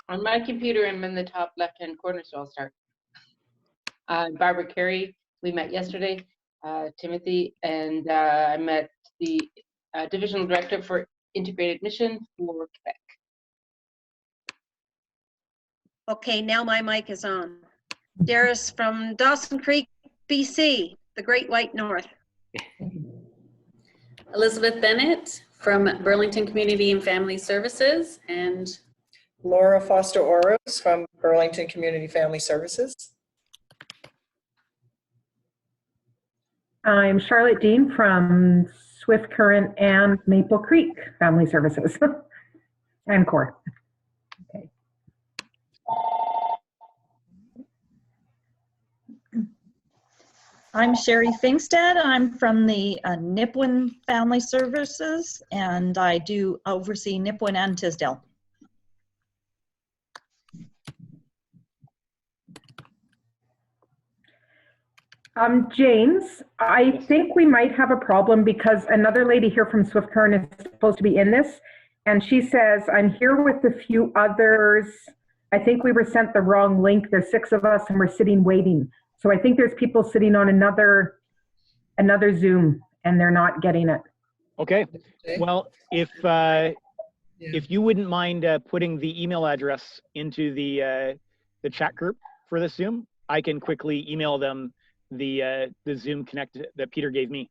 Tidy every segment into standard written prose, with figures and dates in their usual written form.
On my computer, I'm in the top left-hand corner, so I'll start. Barbara Carey, we met yesterday. Timothy, and I met the Divisional Director for Integrated Mission for Quebec. Okay, now my mic is on. Darius from Dawson Creek, BC, the Great White North. Elizabeth Bennett from Burlington Community and Family Services, and Laura Foster-Oros from Burlington Community Family Services. I'm Charlotte Dean from Swift Current and Maple Creek Family Services and Cohort. Okay. I'm Sherry Finkstead. I'm from the Nipawin Family Services, and I do oversee Nipawin and Tisdale. James, I think we might have a problem because another lady here from Swift Current is supposed to be in this, and she says, I'm here with a few others. I think we were sent the wrong link. There's 6 of us and we're sitting waiting. So I think there's people sitting on another Zoom and they're not getting it. Okay. Well, if you wouldn't mind putting the email address into the chat group for this Zoom, I can quickly email them the Zoom Connect that Peter gave me.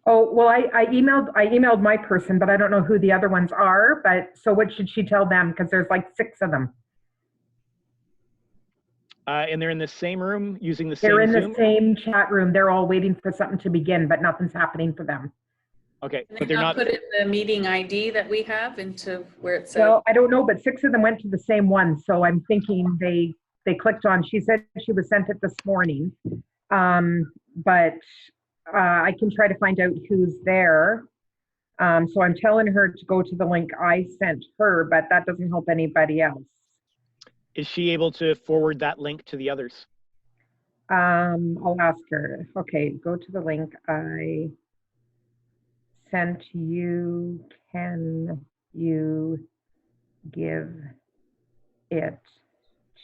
Oh, well, I emailed my person, but I don't know who the other ones are. But so what should she tell them? Because there's like 6 of them. And they're in the same room using the same Zoom? They're in the same chat room. They're all waiting for something to begin, but nothing's happening for them. Okay, but they're not put in the meeting ID that we have into where it says. Well, I don't know, but 6 of them went to the same one. So I'm thinking they clicked on. She said she was sent it this morning, but I can try to find out who's there. So I'm telling her to go to the link I sent her, but that doesn't help anybody else. Is she able to forward that link to the others? I'll ask her. Okay, go to the link I sent you. Can you give it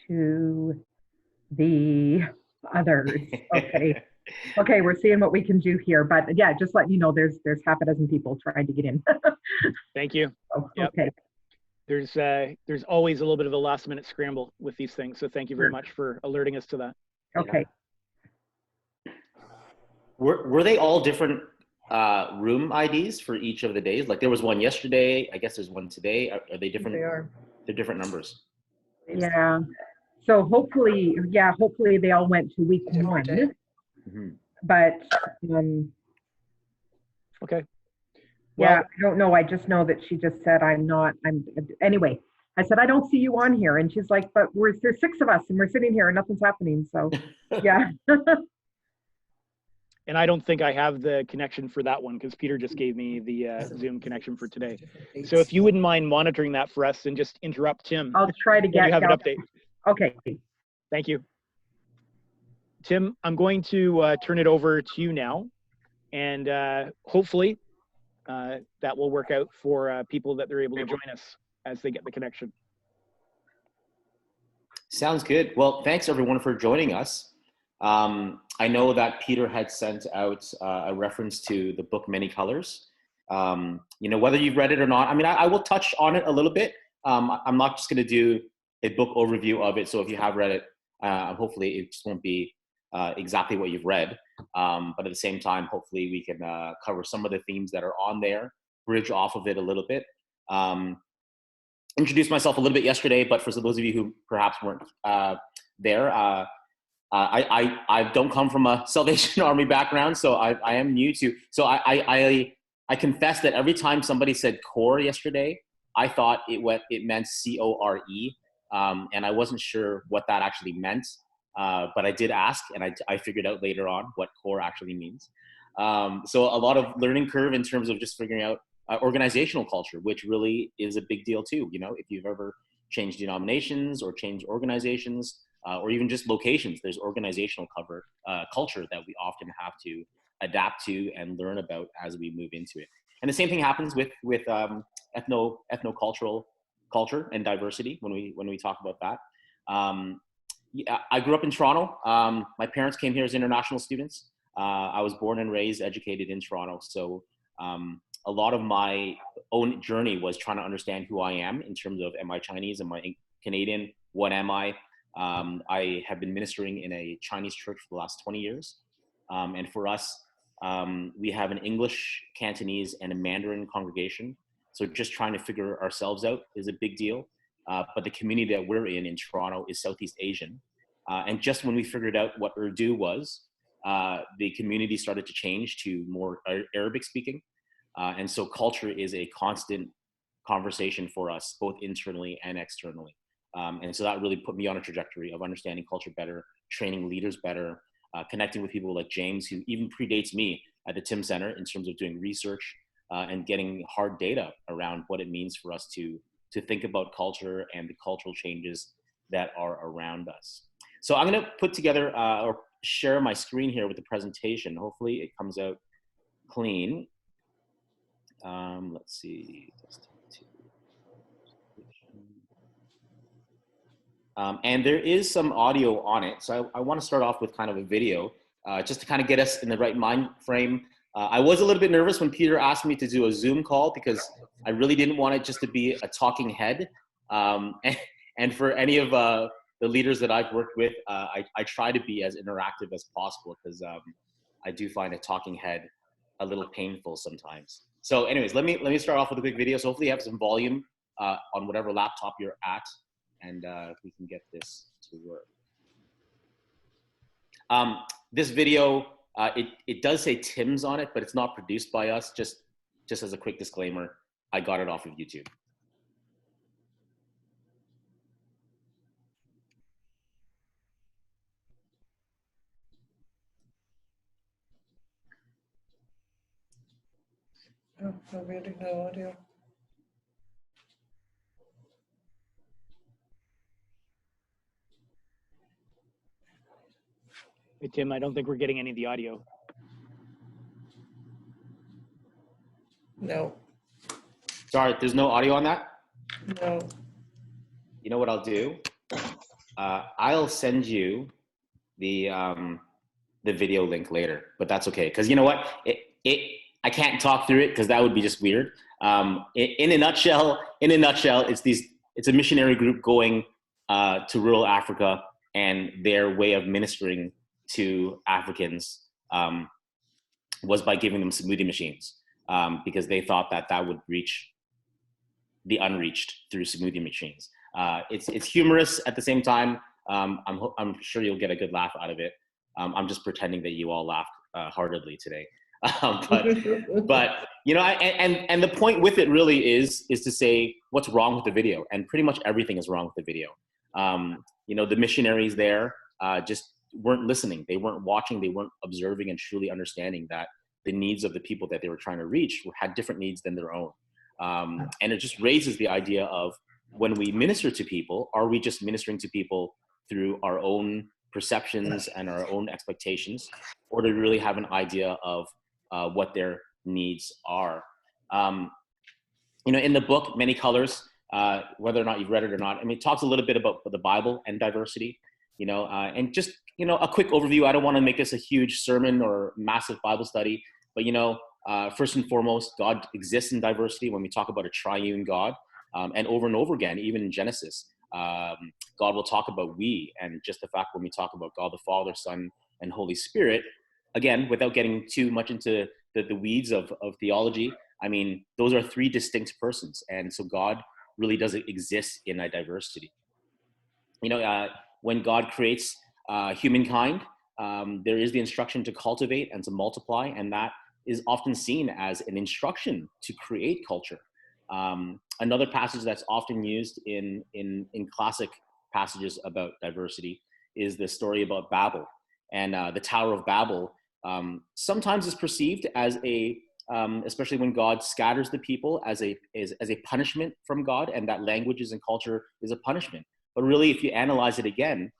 to the others? Okay. Okay, we're seeing what we can do here. But yeah, just letting you know there's half a dozen people trying to get in. Thank you. Oh, yep. Okay. There's always a little bit of a last minute scramble with these things. So thank you very much for alerting us to that. Okay. Were they all different room IDs for each of the days? Like there was one yesterday, I guess there's one today. Are they different? They are. They're different numbers. Yeah. So hopefully they all went to week 1. Mm-hmm. But okay. Yeah, Well, I don't know. I just know that she just said anyway. I said I don't see you on here, and she's like, but there's 6 of us and we're sitting here and nothing's happening. So yeah. and I don't think I have the connection for that one because Peter just gave me the Zoom connection for today. So if you wouldn't mind monitoring that for us and just interrupt Tim. I'll try to get you have an update. Okay. Thank you. Tim, I'm going to turn it over to you now, and hopefully that will work out for people that they're able to join us as they get the connection. Sounds good. Well, thanks everyone for joining us. I know that Peter had sent out a reference to the book Many Colors. Whether you've read it or not, I mean, I will touch on it a little bit. I'm not just going to do a book overview of it. So if you have read it, hopefully it just won't be exactly what you've read. But at the same time, hopefully we can cover some of the themes that are on there, bridge off of it a little bit. Introduced myself a little bit yesterday, but for those of you who perhaps weren't there, I don't come from a Salvation Army background, so I am new to. So I confess that every time somebody said core yesterday, I thought it meant CORE, and I wasn't sure what that actually meant. But I did ask, and I figured out later on what core actually means. So a lot of learning curve in terms of just figuring out organizational culture, which really is a big deal too. If you've ever changed denominations or changed organizations, or even just locations, there's organizational culture that we often have to adapt to and learn about as we move into it. And the same thing happens with ethnocultural culture and diversity when we talk about that. Yeah, I grew up in Toronto. My parents came here as international students. I was born and raised, educated in Toronto. So a lot of my own journey was trying to understand who I am in terms of, am I Chinese, am I Canadian, what am I? I have been ministering in a Chinese church for the last 20 years. And for us, we have an English, Cantonese, and a Mandarin congregation. So just trying to figure ourselves out is a big deal. But the community that we're in Toronto is Southeast Asian. And just when we figured out what Urdu was, the community started to change to more Arabic speaking. And so culture is a constant conversation for us, both internally and externally. And so that really put me on a trajectory of understanding culture better, training leaders better, connecting with people like James, who even predates me at the Tim Center in terms of doing research and getting hard data around what it means for us to think about culture and the cultural changes that are around us. So I'm going to put together or share my screen here with the presentation. Hopefully it comes out clean. Let's see. And there is some audio on it. So I want to start off with kind of a video just to kind of get us in the right mind frame. I was a little bit nervous when Peter asked me to do a Zoom call because I really didn't want it just to be a talking head. And for any of the leaders that I've worked with, I try to be as interactive as possible because I do find a talking head a little painful sometimes. So anyways, let me start off with a quick video. So hopefully you have some volume on whatever laptop you're at, and we can get this to work. This video, it does say Tim's on it, but it's not produced by us. Just as a quick disclaimer, I got it off of YouTube. Oh, no video, no audio. Hey, Tim, I don't think we're getting any of the audio. No, Sorry, there's no audio on that? no. You know what I'll do? I'll send you the video link later, but that's okay. Cause you know what? I can't talk through it because that would be just weird. In a nutshell, it's a missionary group going to rural Africa, and their way of ministering to Africans was by giving them smoothie machines because they thought that would reach the unreached through smoothie machines. It's humorous at the same time. I'm sure you'll get a good laugh out of it. I'm just pretending that you all laughed heartedly today. But you know, and the point with it really is to say what's wrong with the video, and pretty much everything is wrong with the video. You know, the missionaries there just weren't listening. They weren't watching. They weren't observing and truly understanding that the needs of the people that they were trying to reach had different needs than their own. And it just raises the idea of, when we minister to people, are we just ministering to people through our own perceptions and our own expectations, or do we really have an idea of what their needs are? You know, in the book, Many Colors, whether or not you've read it or not, I mean, it talks a little bit about the Bible and diversity, you know, and just, you know, a quick overview. I don't want to make this a huge sermon or massive Bible study, but, you know, first and foremost, God exists in diversity when we talk about a triune God. And over again, even in Genesis, God will talk about we, and just the fact when we talk about God the Father, Son, and Holy Spirit, again, without getting too much into the weeds of theology, I mean, those are three distinct persons. And so God really doesn't exist in a diversity. You know, when God creates humankind, there is the instruction to cultivate and to multiply, and that is often seen as an instruction to create culture. Another passage that's often used in classic passages about diversity is the story about Babel. And the Tower of Babel sometimes is perceived as especially when God scatters the people, as a punishment from God, and that languages and culture is a punishment. But really, if you analyze it again,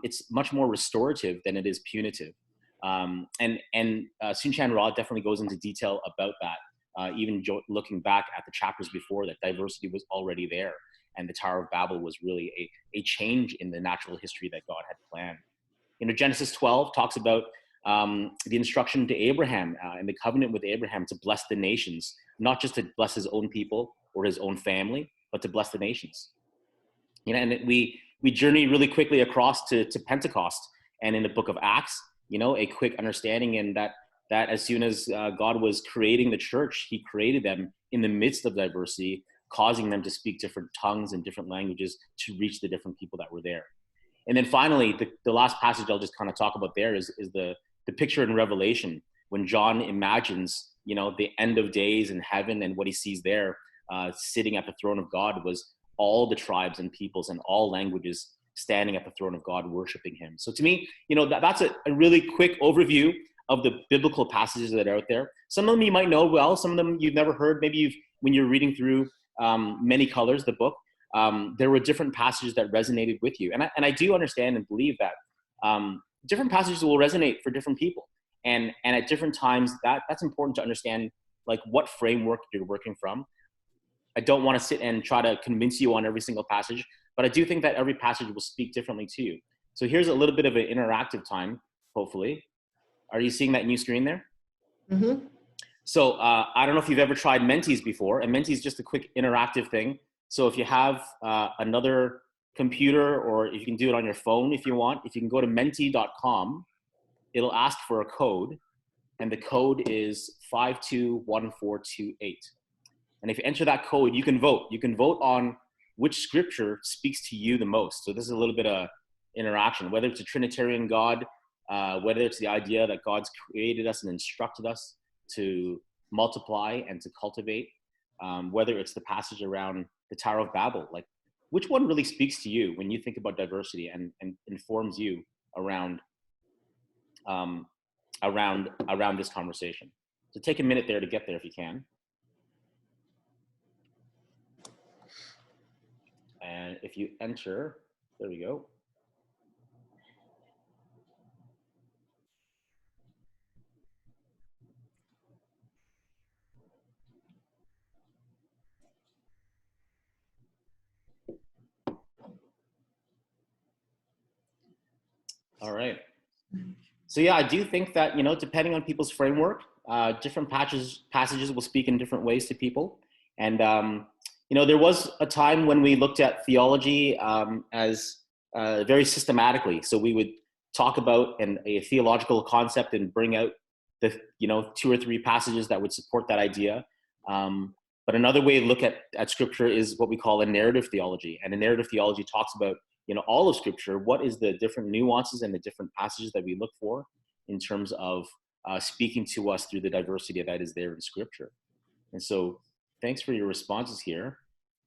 it's much more restorative than it is punitive. And Soon-Chan Rah definitely goes into detail about that. Even looking back at the chapters before, that diversity was already there. and the Tower of Babel was really a change in the natural history that God had planned. Genesis 12 talks about the instruction to Abraham and the covenant with Abraham to bless the nations, not just to bless his own people or his own family, but to bless the nations. And we journey really quickly across to Pentecost, and in the book of Acts, a quick understanding in that as soon as God was creating the church, he created them in the midst of diversity, causing them to speak different tongues and different languages to reach the different people that were there. And then finally, the last passage I'll just kind of talk about there is the picture in Revelation when John imagines, the end of days in heaven, and what he sees there sitting at the throne of God was all the tribes and peoples and all languages standing at the throne of God, worshiping him. So to me, that's a really quick overview of the biblical passages that are out there. Some of them you might know well, some of them you've never heard. Maybe when you're reading through Many Colors, the book, there were different passages that resonated with you. And I do understand and believe that different passages will resonate for different people. And at different times, that's important to understand, like, what framework you're working from. I don't want to sit and try to convince you on every single passage, but I do think that every passage will speak differently to you. So here's a little bit of an interactive time, hopefully. Are you seeing that new screen there? Mm-hmm. So I don't know if you've ever tried Mentees before, and Mentees is just a quick interactive thing. So if you have another computer, or if you can do it on your phone if you want, if you can go to mentee.com, it'll ask for a code, and the code is 521428. And if you enter that code, you can vote. You can vote on which scripture speaks to you the most. So this is a little bit of interaction, whether it's a Trinitarian God, whether it's the idea that God's created us and instructed us to multiply and to cultivate, whether it's the passage around the Tower of Babel, like, which one really speaks to you when you think about diversity and informs you around this conversation? So take a minute there to get there if you can. And if you enter, there we go. All right. So yeah, I do think that, depending on people's framework, different passages will speak in different ways to people. And, there was a time when we looked at theology as very systematically. So we would talk about a theological concept and bring out the, 2 or 3 passages that would support that idea. But another way to look at scripture is what we call a narrative theology. And a narrative theology talks about, all of scripture, what is the different nuances and the different passages that we look for in terms of speaking to us through the diversity that is there in scripture. And so thanks for your responses here.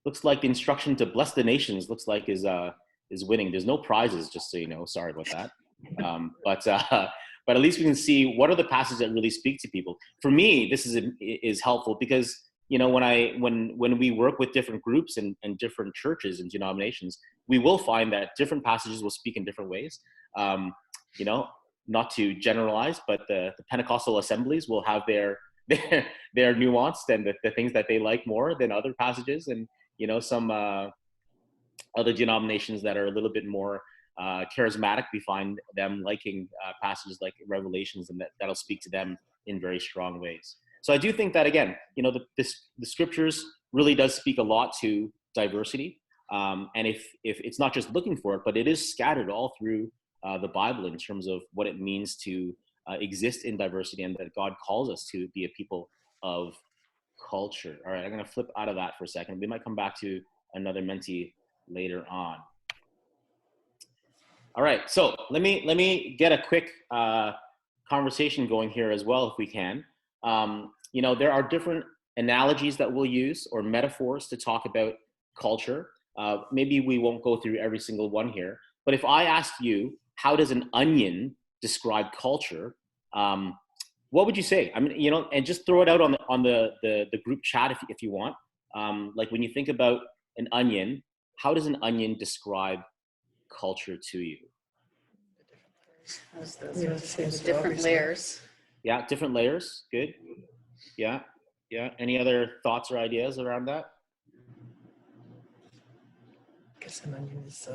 Looks like the instruction to bless the nations looks like is winning. There's no prizes, just so you know. Sorry about that. But at least we can see what are the passages that really speak to people. For me, this is helpful because, when we work with different groups and different churches and denominations, we will find that different passages will speak in different ways. Not to generalize, but the Pentecostal assemblies will have their nuanced and the things that they like more than other passages, and some other denominations that are a little bit more charismatic, we find them liking passages like Revelations, and that'll speak to them in very strong ways. So I do think that, again, the scriptures really does speak a lot to diversity. And if it's not just looking for it, but it is scattered all through the Bible in terms of what it means to exist in diversity, and that God calls us to be a people of culture. All right, I'm going to flip out of that for a second. We might come back to another mentee later on. All right, so let me get a quick conversation going here as well, if we can. There are different analogies that we'll use, or metaphors, to talk about culture. Maybe we won't go through every single one here, but if I asked you, how does an onion describe culture? What would you say? I mean, and just throw it out on the group chat if you want. Like, when you think about an onion, how does an onion describe culture to you? Different layers. Yeah, different layers. Good. Yeah. Any other thoughts or ideas around that? Yes, an onion is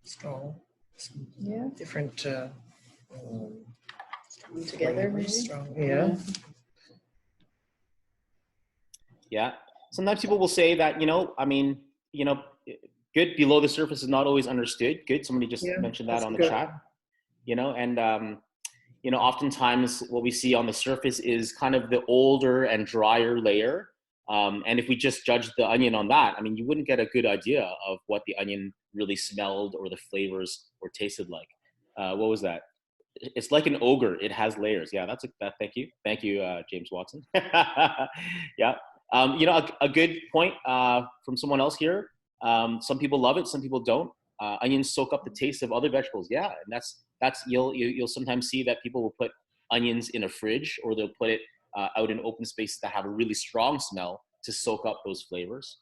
strong. Some Yeah. different Together, maybe? flavors, strong. Yeah. Yeah. Sometimes people will say that, I mean, good below the surface is not always understood. Good. Somebody just Yeah, mentioned that that's on the good. chat, and, oftentimes what we see on the surface is kind of the older and drier layer. And if we just judge the onion on that, I mean, you wouldn't get a good idea of what the onion really smelled or the flavors or tasted like. What was that? It's like an ogre. It has layers. Yeah, thank you, James Watson. Yeah, a good point from someone else here. Some people love it, some people don't. Onions soak up the taste of other vegetables. Yeah, and that's you'll sometimes see that people will put onions in a fridge, or they'll put it out in open spaces that have a really strong smell to soak up those flavors.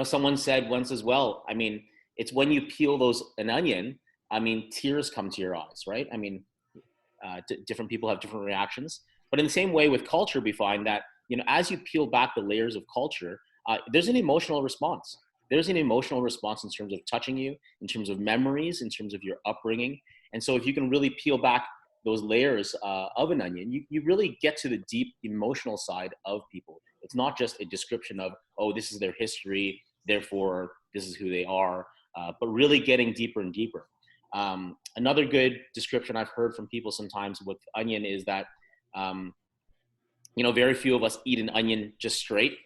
Someone said once as well, I mean, it's when you peel an onion, I mean, tears come to your eyes, right? I mean, different people have different reactions. But in the same way with culture, we find that, as you peel back the layers of culture, there's an emotional response. There's an emotional response in terms of touching you, in terms of memories, in terms of your upbringing. And so if you can really peel back those layers of an onion, you really get to the deep emotional side of people. It's not just a description of, oh, this is their history, therefore this is who they are, but really getting deeper and deeper. Another good description I've heard from people sometimes with onion is that, very few of us eat an onion just straight,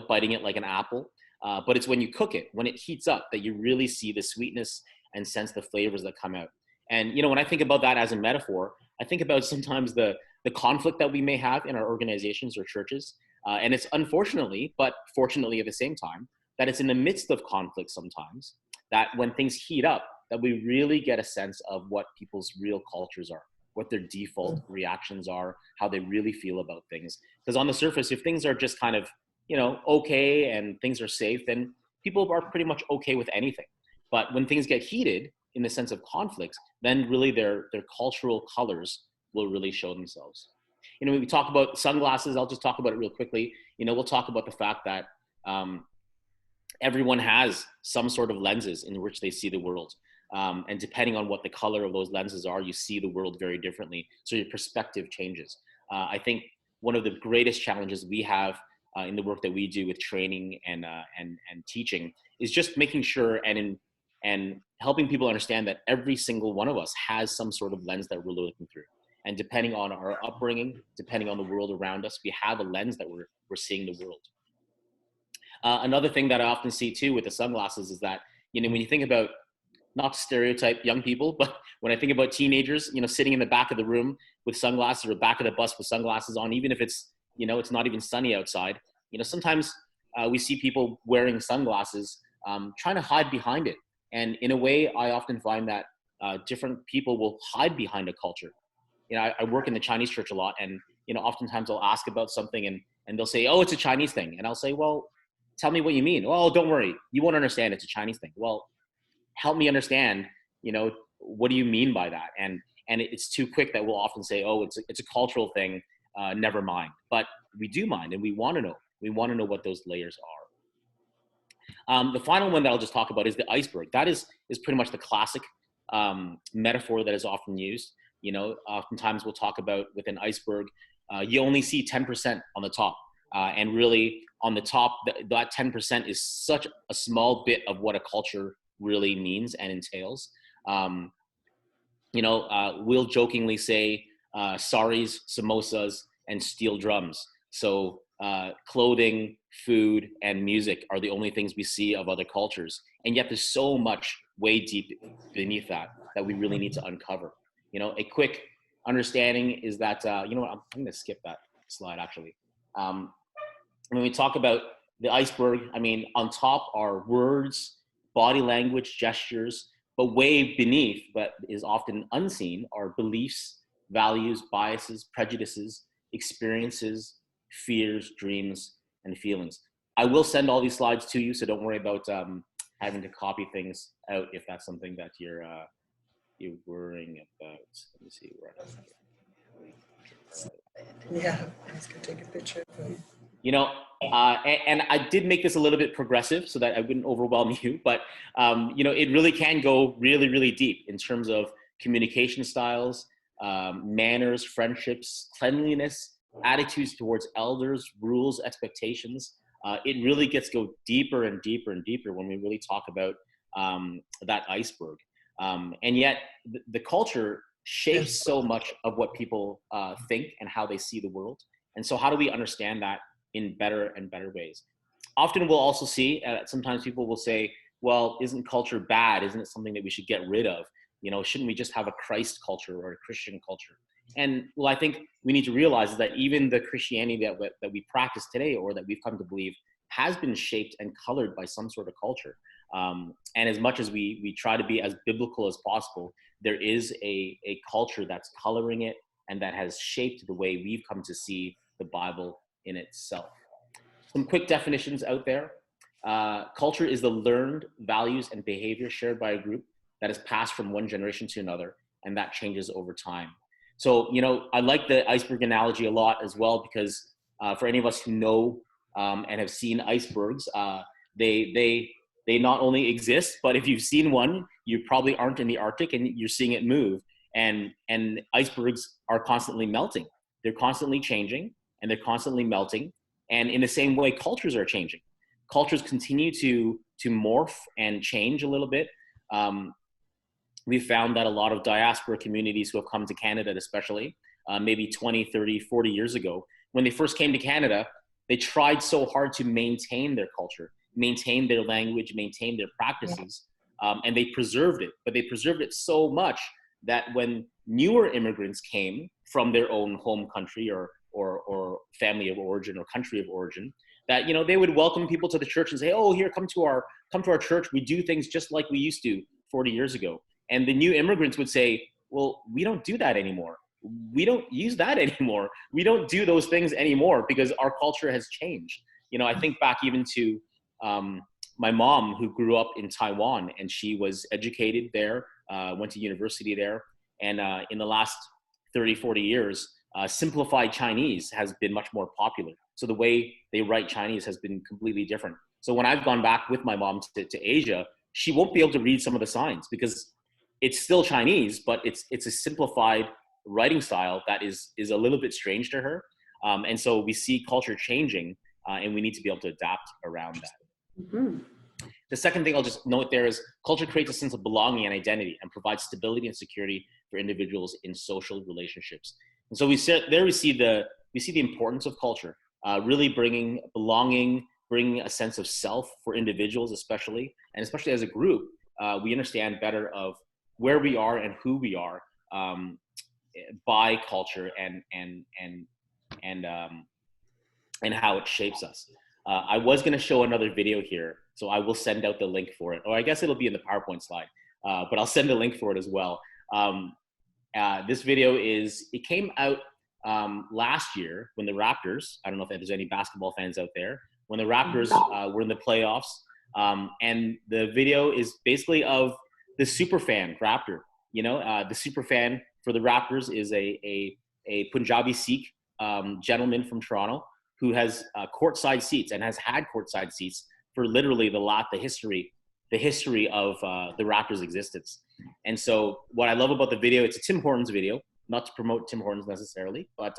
biting it like an apple. But it's when you cook it, when it heats up, that you really see the sweetness and sense the flavors that come out. And, when I think about that as a metaphor, I think about sometimes the conflict that we may have in our organizations or churches. And it's unfortunately, but fortunately at the same time, that it's in the midst of conflict sometimes, that when things heat up, that we really get a sense of what people's real cultures are, what their default reactions are, how they really feel about things. Because on the surface, if things are just kind of, okay and things are safe, then people are pretty much okay with anything. But when things get heated in the sense of conflict, then really their cultural colors will really show themselves. When we talk about sunglasses, I'll just talk about it real quickly. We'll talk about the fact that everyone has some sort of lenses in which they see the world. And depending on what the color of those lenses are, you see the world very differently. So your perspective changes. I think one of the greatest challenges we have in the work that we do with training and teaching is just making sure and helping people understand that every single one of us has some sort of lens that we're looking through. And depending on our upbringing, depending on the world around us, we have a lens that we're seeing the world. Another thing that I often see too with the sunglasses is that, when you think about, not to stereotype young people, but when I think about teenagers, sitting in the back of the room with sunglasses, or back of the bus with sunglasses on, even if it's, it's not even sunny outside, sometimes we see people wearing sunglasses, trying to hide behind it. And in a way, I often find that different people will hide behind a culture. I work in the Chinese church a lot, and, oftentimes I'll ask about something and they'll say, oh, it's a Chinese thing. And I'll say, well, tell me what you mean. Well, don't worry, you won't understand, it's a Chinese thing. Well, help me understand, what do you mean by that? And it's too quick that we'll often say, oh, it's a cultural thing, never mind. But we do mind, and we want to know. We want to know what those layers are. The final one that I'll just talk about is the iceberg. That is pretty much the classic metaphor that is often used. Oftentimes we'll talk about with an iceberg, you only see 10% on the top. And really on the top, that 10% is such a small bit of what a culture really means and entails. We'll jokingly say saris, samosas, and steel drums. So clothing, food, and music are the only things we see of other cultures. And yet there's so much way deep beneath that we really need to uncover. A quick understanding is that, I'm going to skip that slide actually. When we talk about the iceberg, I mean, on top are words, body language, gestures, but way beneath, but is often unseen, are beliefs, values, biases, prejudices, experiences, fears, dreams, and feelings. I will send all these slides to you, so don't worry about having to copy things out if that's something that you're worrying about. Let me see where I'm at. Yeah, I was going to take a picture of them. You know, and I did make this a little bit progressive so that I wouldn't overwhelm you, but you know, it really can go really, really deep in terms of communication styles, manners, friendships, cleanliness, attitudes towards elders, rules, expectations. It really gets go deeper and deeper and deeper when we really talk about that iceberg. And yet the culture shapes so much of what people think and how they see the world. And so how do we understand that in better and better ways? Often we'll also see, sometimes people will say, well, isn't culture bad? Isn't it something that we should get rid of? You know, shouldn't we just have a Christ culture or a Christian culture? And well, I think we need to realize that even the Christianity that we practice today, or that we've come to believe, has been shaped and colored by some sort of culture. And as much as we try to be as biblical as possible, there is a culture that's coloring it and that has shaped the way we've come to see the Bible in itself. Some quick definitions out there. Culture is the learned values and behavior shared by a group that is passed from one generation to another, and that changes over time. So, you know, I like the iceberg analogy a lot as well, because for any of us who know and have seen icebergs, they not only exist, but if you've seen one, you probably aren't in the Arctic and you're seeing it move. And icebergs are constantly melting. They're constantly changing and they're constantly melting. And in the same way, cultures are changing. Cultures continue to morph and change a little bit. We've found that a lot of diaspora communities who have come to Canada, especially maybe 20, 30, 40 years ago, when they first came to Canada, they tried so hard to maintain their culture, maintain their language, maintain their practices, and they preserved it. But they preserved it so much that when newer immigrants came from their own home country or family of origin or country of origin, that, you know, they would welcome people to the church and say, oh, here, come to our church. We do things just like we used to 40 years ago. And the new immigrants would say, well, we don't do that anymore. We don't use that anymore. We don't do those things anymore because our culture has changed. You know, I think back even to my mom, who grew up in Taiwan, and she was educated there, went to university there. And in the last 30, 40 years, simplified Chinese has been much more popular. So the way they write Chinese has been completely different. So when I've gone back with my mom to Asia, she won't be able to read some of the signs because it's still Chinese, but it's a simplified writing style that is a little bit strange to her. And so we see culture changing, and we need to be able to adapt around that. Mm-hmm. The second thing I'll just note there is culture creates a sense of belonging and identity and provides stability and security for individuals in social relationships. And so we see the importance of culture, really bringing belonging, bringing a sense of self for individuals, especially as a group. We understand better of where we are and who we are by culture and how it shapes us. I was going to show another video here, so I will send out the link for it, or I guess it'll be in the PowerPoint slide, but I'll send a link for it as well. This video it came out last year when the Raptors, I don't know if there's any basketball fans out there, when the Raptors were in the playoffs, and the video is basically of the superfan Raptor. You know, the superfan for the Raptors is a Punjabi Sikh gentleman from Toronto who has courtside seats and has had courtside seats for literally the history of the Raptors' existence. And so what I love about the video, it's a Tim Hortons video, not to promote Tim Hortons necessarily, but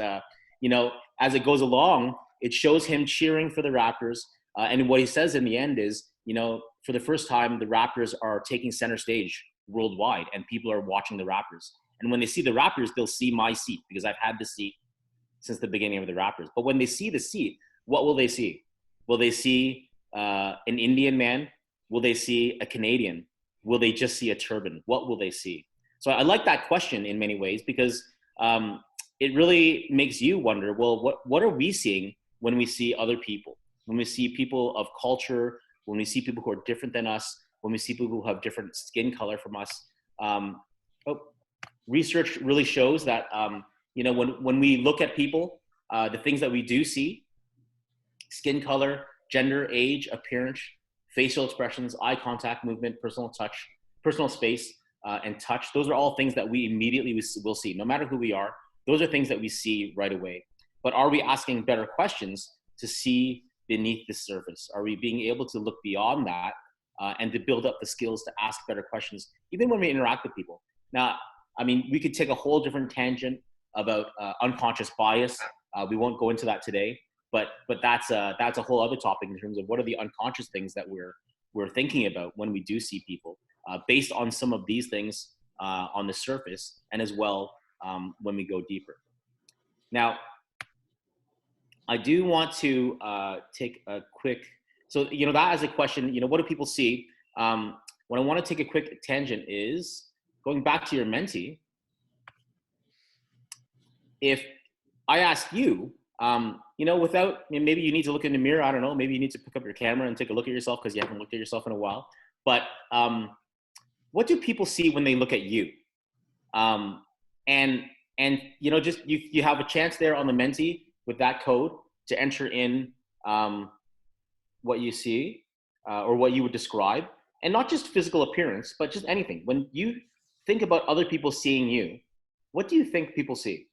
you know, as it goes along, it shows him cheering for the Raptors. And what he says in the end is, you know, for the first time, the Raptors are taking center stage worldwide and people are watching the Raptors. And when they see the Raptors, they'll see my seat because I've had the seat since the beginning of the Raptors. But when they see the seat, what will they see? Will they see an Indian man? Will they see a Canadian? Will they just see a turban? What will they see? So I like that question in many ways because it really makes you wonder, well, what are we seeing when we see other people? When we see people of culture, when we see people who are different than us, when we see people who have different skin color from us. Research really shows that, you know, when we look at people, the things that we do see, skin color, gender, age, appearance, facial expressions, eye contact, movement, personal touch, personal space, and touch, those are all things that we immediately will see. No matter who we are, those are things that we see right away. But are we asking better questions to see beneath the surface? Are we being able to look beyond that and to build up the skills to ask better questions, even when we interact with people? Now, I mean, we could take a whole different tangent about unconscious bias. We won't go into that today, but that's a whole other topic in terms of what are the unconscious things that we're thinking about when we do see people, based on some of these things on the surface, and as well when we go deeper. Now, I do want to take a quick, so that as a question, what do people see? What I want to take a quick tangent is going back to your mentee. If I ask you, without, maybe you need to look in the mirror, I don't know, maybe you need to pick up your camera and take a look at yourself because you haven't looked at yourself in a while. But what do people see when they look at you? And just you have a chance there on the mentee with that code to enter in what you see or what you would describe, and not just physical appearance, but just anything. When you think about other people seeing you, what do you think people see?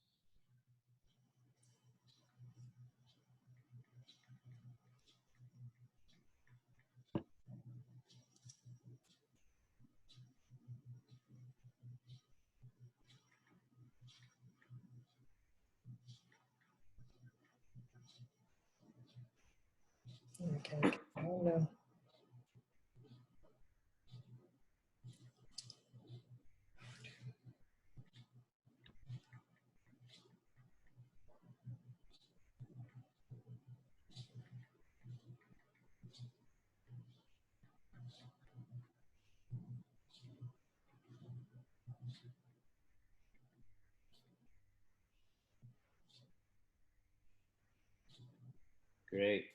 Okay. I don't know. Great.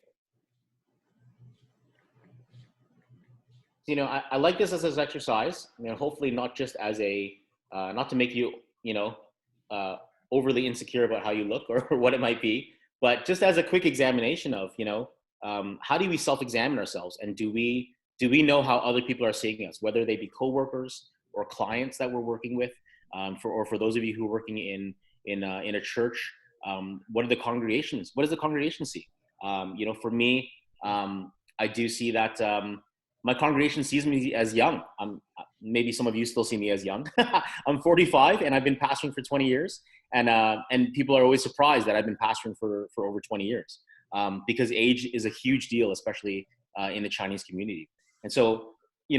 I like this as an exercise, hopefully not just as a, not to make you, overly insecure about how you look or what it might be, but just as a quick examination of, how do we self-examine ourselves, and do we know how other people are seeing us, whether they be coworkers or clients that we're working with, for those of you who are working in a church, what does the congregation see? For me, I do see that my congregation sees me as young. Maybe some of you still see me as young. I'm 45 and I've been pastoring for 20 years. And people are always surprised that I've been pastoring for over 20 years, because age is a huge deal, especially in the Chinese community. And so,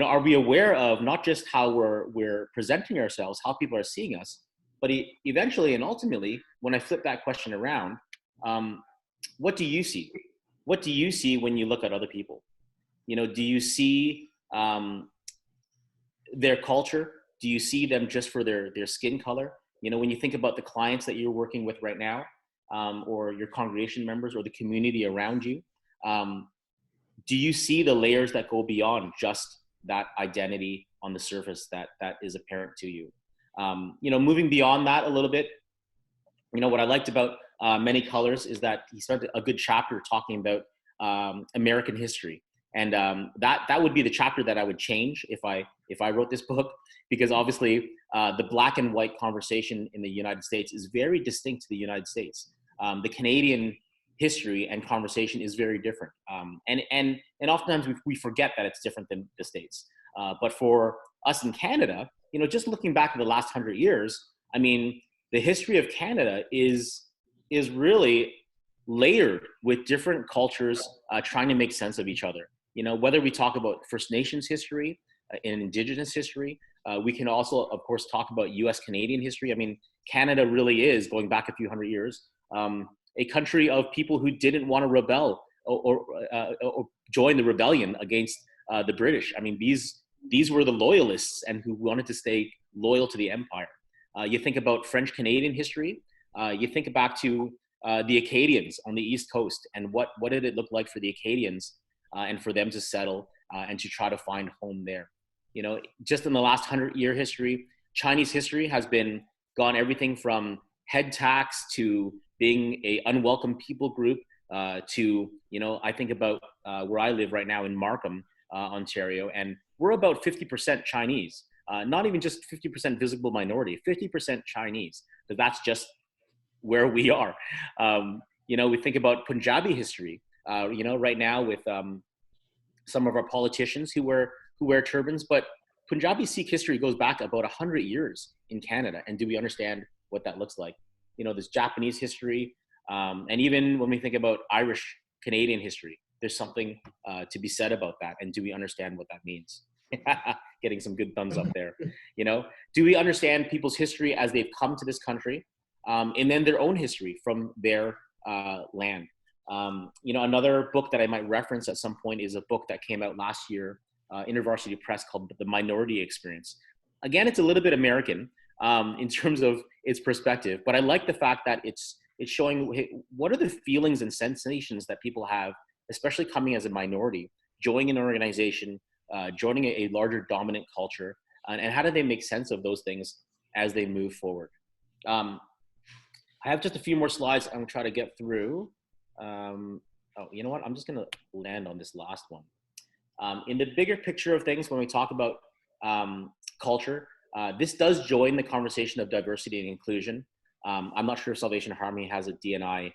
are we aware of not just how we're presenting ourselves, how people are seeing us, but eventually and ultimately, when I flip that question around, what do you see? What do you see when you look at other people? Do you see their culture? Do you see them just for their skin color? When you think about the clients that you're working with right now, or your congregation members or the community around you, do you see the layers that go beyond just that identity on the surface that is apparent to you? Moving beyond that a little bit, what I liked about Many Colors is that he spent a good chapter talking about American history. And that would be the chapter that I would change if I wrote this book, because obviously the black and white conversation in the United States is very distinct to the United States. The Canadian history and conversation is very different. And oftentimes we forget that it's different than the States. But for us in Canada, just looking back at the last 100 years, I mean, the history of Canada is really layered with different cultures trying to make sense of each other. Whether we talk about First Nations history and Indigenous history, we can also, of course, talk about US-Canadian history. I mean, Canada really is, going back a few hundred years, a country of people who didn't want to rebel or join the rebellion against the British. I mean, these were the loyalists and who wanted to stay loyal to the empire. You think about French-Canadian history, you think back to the Acadians on the East Coast, and what did it look like for the Acadians and for them to settle and to try to find home there. Just in the last 100-year history, Chinese history has gone everything from head tax to being a unwelcome people group to, I think about where I live right now in Markham, Ontario, and we're about 50% Chinese, not even just 50% visible minority, 50% Chinese, because that's just where we are. You know, we think about Punjabi history, you know, right now with some of our politicians who wear turbans, but Punjabi Sikh history goes back about 100 years in Canada. And do we understand what that looks like? You know, there's Japanese history, and even when we think about Irish Canadian history, there's something to be said about that. And do we understand what that means? Getting some good thumbs up there. You know, do we understand people's history as they've come to this country, and then their own history from their land? You know, another book that I might reference at some point is a book that came out last year, InterVarsity Press, called The Minority Experience. Again, it's a little bit American in terms of its perspective, but I like the fact that it's showing what are the feelings and sensations that people have, especially coming as a minority, joining an organization, joining a larger dominant culture, and how do they make sense of those things as they move forward. I have just a few more slides I'm gonna try to get through. Oh, you know what? I'm just gonna land on this last one. In the bigger picture of things, when we talk about culture, this does join the conversation of diversity and inclusion. I'm not sure if Salvation Army has a D&I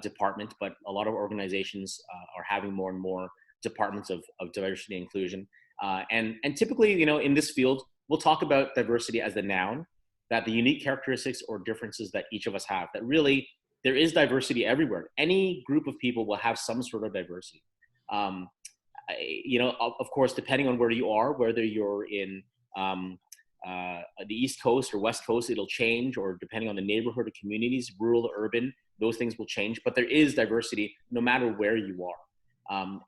department, but a lot of organizations are having more and more departments of diversity and inclusion. And typically, you know, in this field, we'll talk about diversity as the noun, that the unique characteristics or differences that each of us have, that really there is diversity everywhere. Any group of people will have some sort of diversity. You know, of course, depending on where you are, whether you're in the East Coast or West Coast, it'll change, or depending on the neighborhood or communities, rural or urban, those things will change. But there is diversity no matter where you are.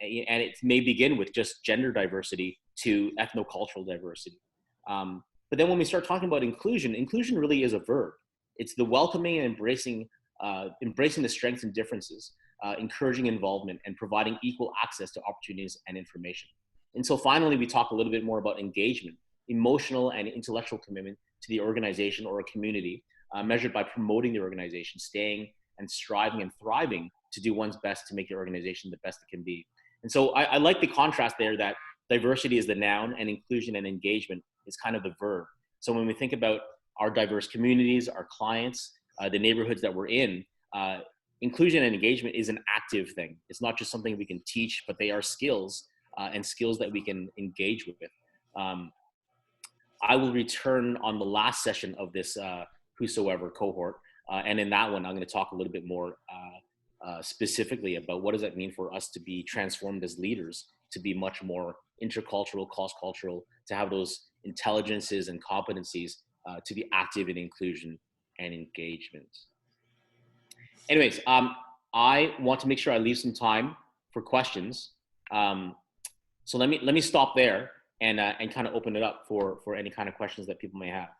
And it may begin with just gender diversity to ethnocultural diversity. But then when we start talking about inclusion, inclusion really is a verb. It's the welcoming and embracing the strengths and differences, encouraging involvement, and providing equal access to opportunities and information. And so finally, we talk a little bit more about engagement, emotional and intellectual commitment to the organization or a community, measured by promoting the organization, staying and striving and thriving to do one's best to make the organization the best it can be. And so I like the contrast there, that diversity is the noun and inclusion and engagement is kind of the verb. So when we think about our diverse communities, our clients, the neighborhoods that we're in, inclusion and engagement is an active thing. It's not just something we can teach, but they are skills and skills that we can engage with. I will return on the last session of this Whosoever cohort. And in that one, I'm going to talk a little bit more specifically about what does that mean for us to be transformed as leaders, to be much more intercultural, cross-cultural, to have those intelligences and competencies to be active in inclusion and engagement. Anyways, I want to make sure I leave some time for questions. So let me stop there and kind of open it up for any kind of questions that people may have.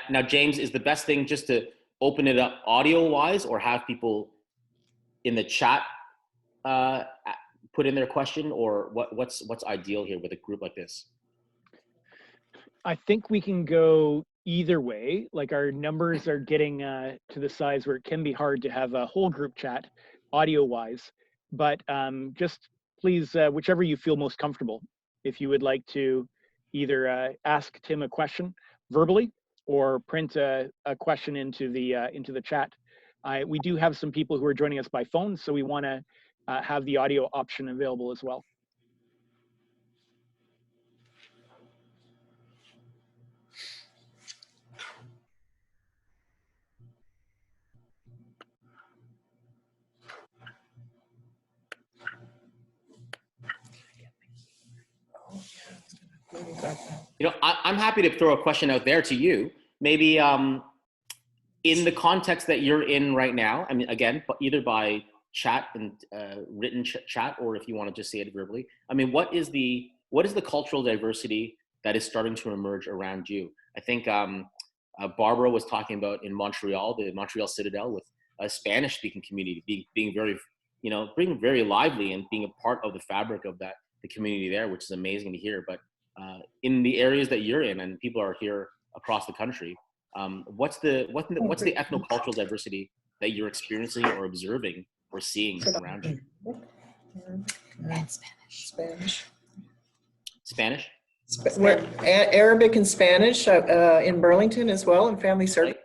Now, James, is the best thing just to open it up audio-wise, or have people in the chat put in their question, or what's ideal here with a group like this? I think we can go either way. Like, our numbers are getting to the size where it can be hard to have a whole group chat audio-wise, but just please, whichever you feel most comfortable. If you would like to either ask Tim a question verbally or print a question into the chat. We do have some people who are joining us by phone, so we want to have the audio option available as well. You know, I'm happy to throw a question out there to you. Maybe in the context that you're in right now, I mean, again, either by chat and written chat, or if you want to just say it verbally. I mean, what is the cultural diversity that is starting to emerge around you? I think Barbara was talking about in Montreal, the Montreal Citadel, with a Spanish-speaking community being very, you know, being very lively and being a part of the fabric of the community there, which is amazing to hear. But in the areas that you're in, and people are here across the country, what's the ethnocultural diversity that you're experiencing or observing or seeing around you? And Spanish. Spanish? Arabic and Spanish in Burlington as well, in family service.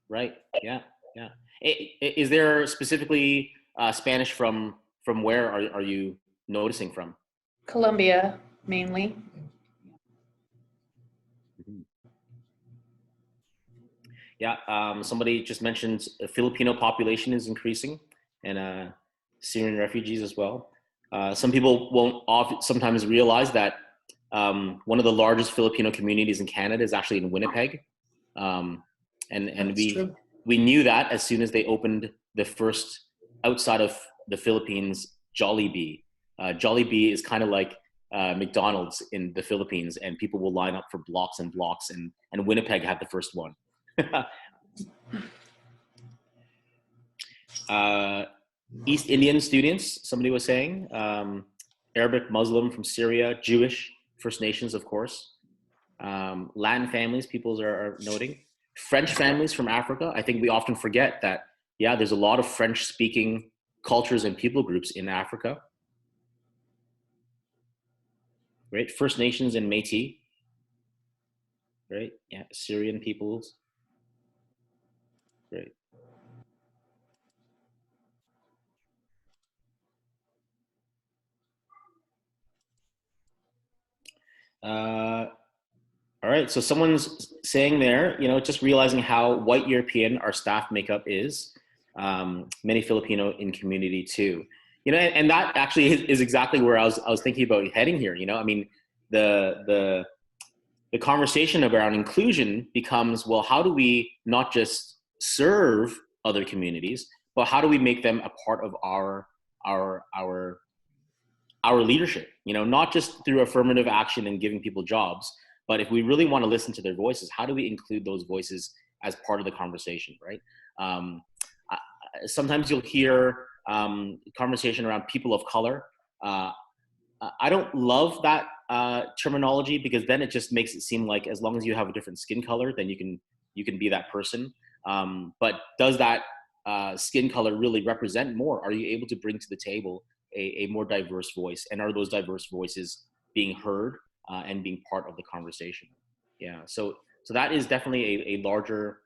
Right. Yeah. Yeah. Is there specifically Spanish from where are you noticing from? Colombia, mainly. Yeah. Somebody just mentioned the Filipino population is increasing, and Syrian refugees as well. Some people won't sometimes realize that one of the largest Filipino communities in Canada is actually in Winnipeg. And we knew that as soon as they opened the first outside of the Philippines Jollibee. Jollibee is kind of like McDonald's in the Philippines, and people will line up for blocks and blocks, and Winnipeg had the first one. East Indian students, somebody was saying, Arabic, Muslim from Syria, Jewish, First Nations, of course. Latin families, people are noting. French families from Africa. I think we often forget that, yeah, there's a lot of French-speaking cultures and people groups in Africa. Right? First Nations and Métis. Right? Yeah, Syrian peoples. Great. All right, so someone's saying there, just realizing how white European our staff makeup is, many Filipino in community too. And that actually is exactly where I was thinking about heading here. I mean, the conversation around inclusion becomes, well, how do we not just serve other communities, but how do we make them a part of our leadership? Not just through affirmative action and giving people jobs, but if we really want to listen to their voices, how do we include those voices as part of the conversation, right? Sometimes you'll hear conversation around people of color. I don't love that terminology, because then it just makes it seem like as long as you have a different skin color, then you can be that person. But does that skin color really represent more? Are you able to bring to the table a more diverse voice? And are those diverse voices being heard and being part of the conversation? Yeah, so that is definitely a larger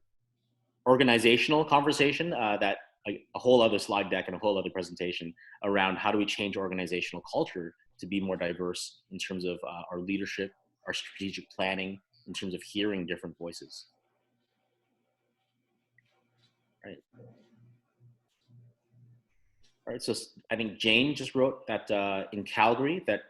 organizational conversation that a whole other slide deck and a whole other presentation around how do we change organizational culture to be more diverse in terms of our leadership, our strategic planning, in terms of hearing different voices. Right. All right, so I think Jane just wrote that in Calgary that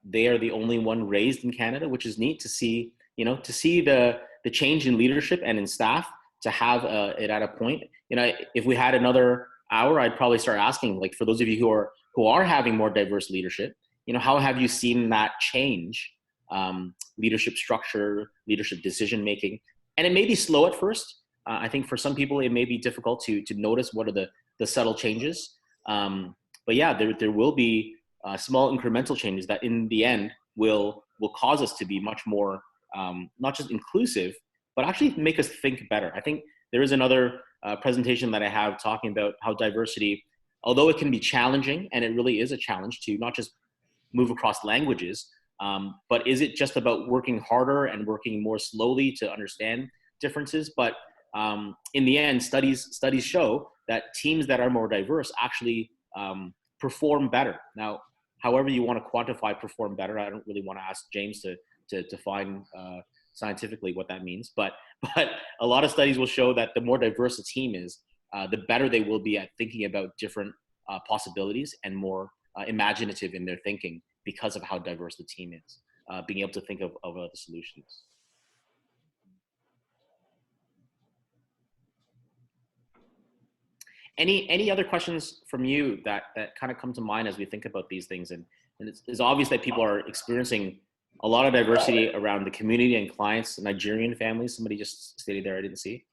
they are the only one raised in Canada, which is neat to see. To see the change in leadership and in staff, to have it at a point. If we had another hour, I'd probably start asking, like, for those of you who are having more diverse leadership, how have you seen that change leadership structure, leadership decision making? And it may be slow at first. I think for some people it may be difficult to notice what are the subtle changes. But yeah, there will be small incremental changes that in the end will cause us to be much more not just inclusive, but actually make us think better. I think there is another presentation that I have talking about how diversity, although it can be challenging, and it really is a challenge to not just move across languages, but is it just about working harder and working more slowly to understand differences? But in the end, studies show that teams that are more diverse actually perform better. Now, however you want to quantify perform better, I don't really want to ask James to define scientifically what that means, but a lot of studies will show that the more diverse a team is, the better they will be at thinking about different possibilities and more imaginative in their thinking because of how diverse the team is, being able to think of other solutions. Any other questions from you that kind of come to mind as we think about these things? And it's obvious that people are experiencing a lot of diversity around the community and clients, Nigerian families. Somebody just stated there, I didn't see.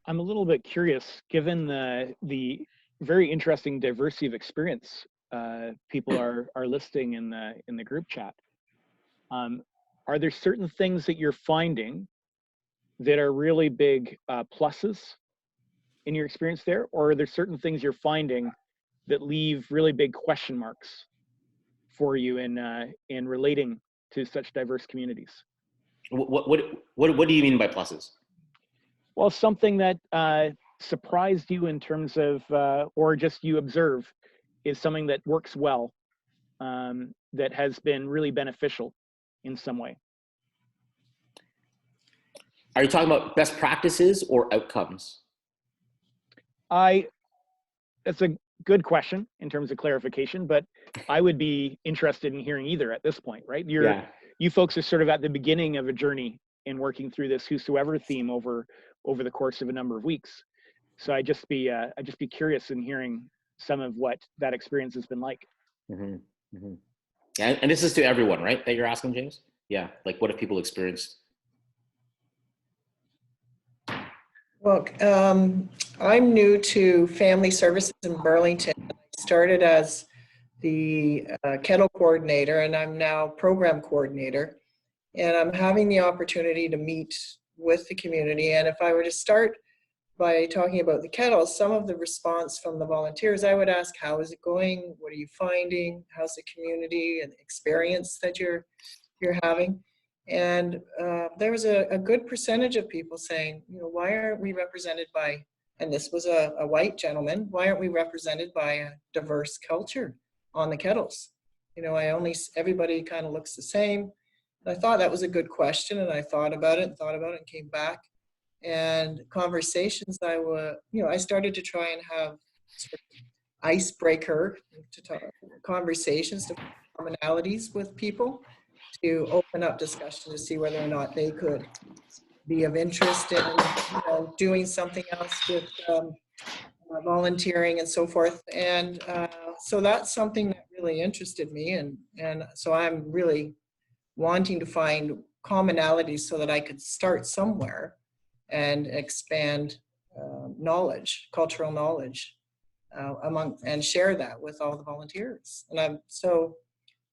I'm a little bit curious, given the very interesting diversity of experience people are listing in the group chat. are there certain things that you're finding that are really big pluses in your experience there, or are there certain things you're finding that leave really big question marks for you in relating to such diverse communities? What do you mean by pluses? Well, something that surprised you in terms of, or just you observe, is something that works well, that has been really beneficial in some way. Are you talking about best practices or outcomes? That's a good question in terms of clarification, but I would be interested in hearing either at this point, right? You folks are sort of at the beginning of a journey in working through this whosoever theme over the course of a number of weeks. So I'd just be curious in hearing some of what that experience has been like. Mm-hmm. Mm-hmm. Yeah, and this is to everyone, right? That you're asking, James? Yeah, like what have people experienced? Well, I'm new to family services in Burlington. I started as the kettle coordinator, and I'm now program coordinator. And I'm having the opportunity to meet with the community. And if I were to start by talking about the kettles, some of the response from the volunteers, I would ask, how is it going? What are you finding? How's the community and experience that you're having? And there was a good percentage of people saying, you know, why aren't we represented by, and this was a white gentleman, why aren't we represented by a diverse culture on the kettles? You know, everybody kind of looks the same. And I thought that was a good question, and I thought about it and came back. And conversations I started to try and have sort of icebreaker conversations, to commonalities with people, to open up discussion to see whether or not they could be of interest in doing something else with volunteering and so forth. And so that's something that really interested me. And so I'm really wanting to find commonalities so that I could start somewhere and expand knowledge, cultural knowledge and share that with all the volunteers. And so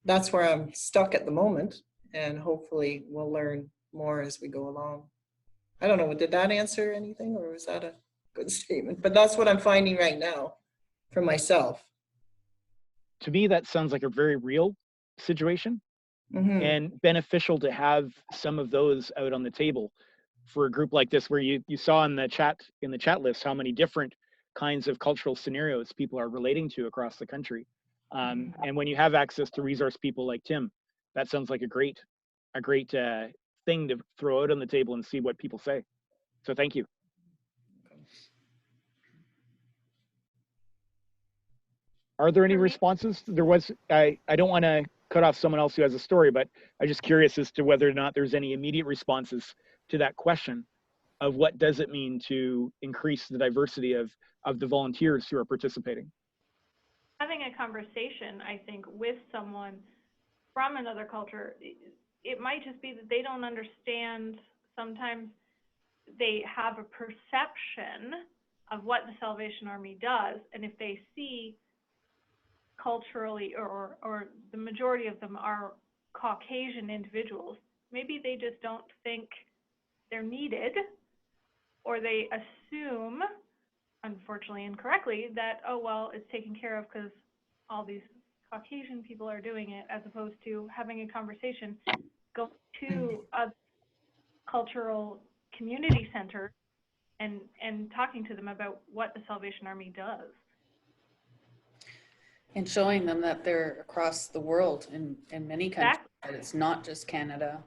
that's where I'm stuck at the moment, and hopefully we'll learn more as we go along. I don't know, did that answer anything, or was that a good statement? But that's what I'm finding right now for myself. To me, that sounds like a very real situation, and beneficial to have some of those out on the table for a group like this, where you saw in the chat list how many different kinds of cultural scenarios people are relating to across the country. And when you have access to resource people like Tim, that sounds like a great thing to throw out on the table and see what people say. So thank you. Are there any responses? I don't want to cut off someone else who has a story, but I'm just curious as to whether or not there's any immediate responses to that question of what does it mean to increase the diversity of the volunteers who are participating. Having a conversation, I think, with someone from another culture, it might just be that they don't understand. Sometimes they have a perception of what the Salvation Army does, and if they see culturally, or the majority of them are Caucasian individuals, maybe they just don't think they're needed, or they assume, unfortunately incorrectly, that, oh, well, it's taken care of because all these Caucasian people are doing it, as opposed to having a conversation, go to a cultural community center and talking to them about what the Salvation Army does. And showing them that they're across the world in many countries, that it's not just Canada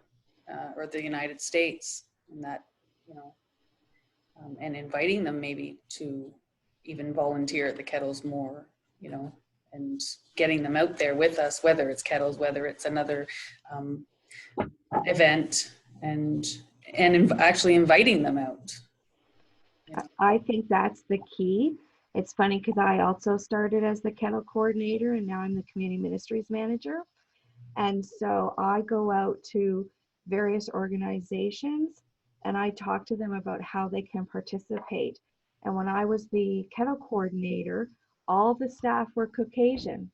or the United States, and that, you know, and inviting them maybe to even volunteer at the kettles more, you know, and getting them out there with us, whether it's kettles, whether it's another event, and actually inviting them out. I think that's the key. It's funny because I also started as the kettle coordinator, and now I'm the community ministries manager. And so I go out to various organizations and I talk to them about how they can participate. And when I was the kettle coordinator, all the staff were Caucasian.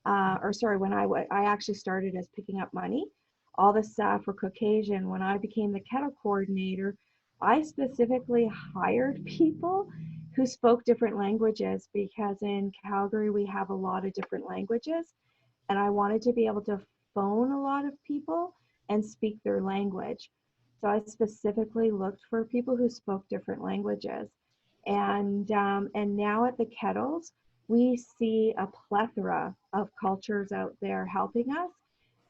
When I actually started as picking up money, all the staff were Caucasian. When I became the kettle coordinator, I specifically hired people who spoke different languages, because in Calgary we have a lot of different languages, and I wanted to be able to phone a lot of people and speak their language. So I specifically looked for people who spoke different languages. And now at the kettles, we see a plethora of cultures out there helping us.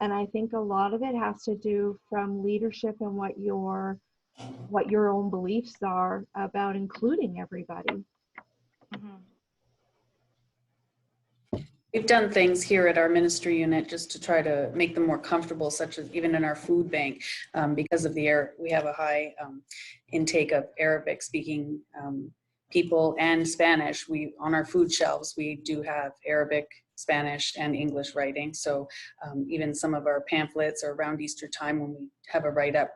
And I think a lot of it has to do from leadership and what your own beliefs are about including everybody. Mhm. We've done things here at our ministry unit just to try to make them more comfortable, such as even in our food bank, because of we have a high intake of Arabic speaking people and Spanish. On our food shelves, we do have Arabic, Spanish, and English writing. So even some of our pamphlets, or around Easter time when we have a write-up,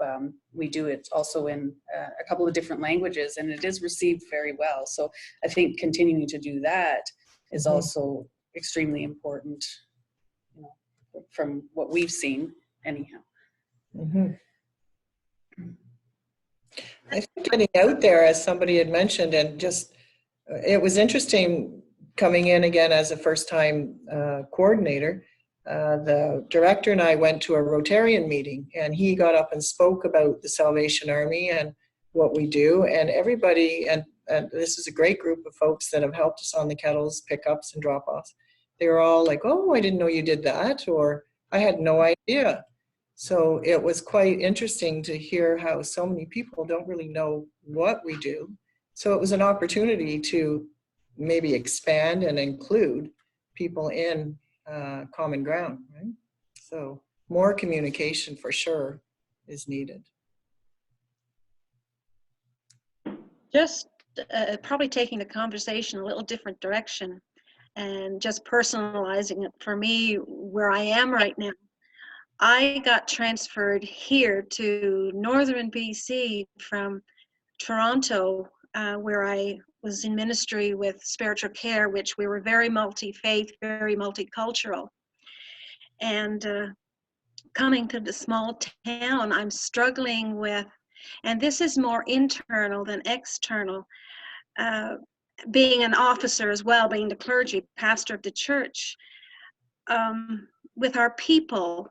we do it also in a couple of different languages, and it is received very well. So I think continuing to do that is also extremely important, from what we've seen anyhow. I think getting out there, as somebody had mentioned, and just, it was interesting coming in again as a first-time coordinator. The director and I went to a Rotarian meeting, and he got up and spoke about the Salvation Army and what we do, and everybody, and this is a great group of folks that have helped us on the kettles, pickups and drop-offs. They were all like, oh, I didn't know you did that, or I had no idea. So it was quite interesting to hear how so many people don't really know what we do. So it was an opportunity to maybe expand and include people in common ground, right? So more communication for sure is needed. Just probably taking the conversation a little different direction and just personalizing it for me where I am right now. I got transferred here to northern BC from Toronto, where I was in ministry with spiritual care, which we were very multi-faith, very multicultural. And coming to the small town, I'm struggling with, and this is more internal than external, being an officer as well, being the clergy, pastor of the church, with our people